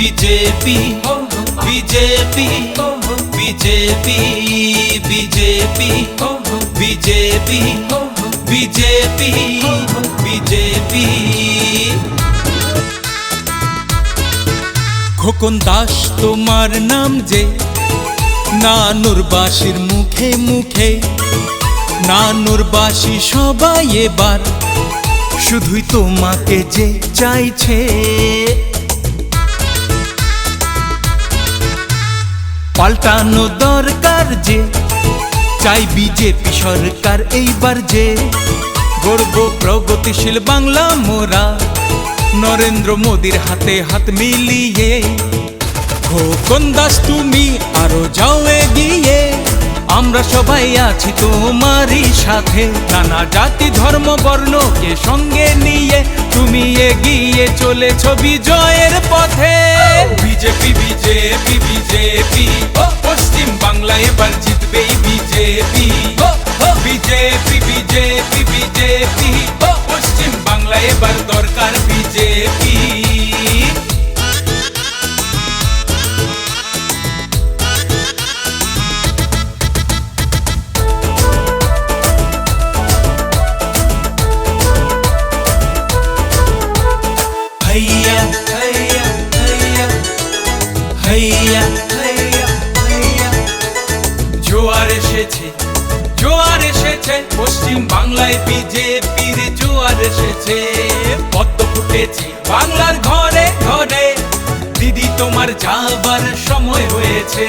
BJP BJP BJP BJP BJP BJP BJP. Khokon Das তোমার নাম যে নানুরবাসীর মুখে মুখে, নানুরবাসী সবাই এবার শুধুই তোমাকে যে চাইছে। পাল্টানো দরকার যে, চাই বিজেপি সরকার এইবার যে, গর্ব প্রগতিশীল বাংলা মোরা নরেন্দ্র মোদির হাতে হাত মিলিয়ে। খোকন দাস তুমি আরো যাও এগিয়ে, আমরা সবাই আছি তোমারই সাথে। নানা জাতি ধর্ম বর্ণকে সঙ্গে নিয়ে তুমি এগিয়ে চলেছ বিজয়ের পথে। বিজেপি বিজেপি বিজেপি, পশ্চিম বাংলা এবার জিতবেই বিজেপি। বিজেপি বিজেপি বিজেপি, পশ্চিম বাংলা এবার দরকার বিজেপি। हैया हैया हैया हैया हैया हैया, জোয়ার এসেছে জোয়ার এসেছে, পশ্চিম বাংলায় বিজেপির জোয়ার এসেছে। পদ্ম ফুটেছে বাংলার ঘরে ঘরে, দিদি তোমার যাবার সময় হয়েছে।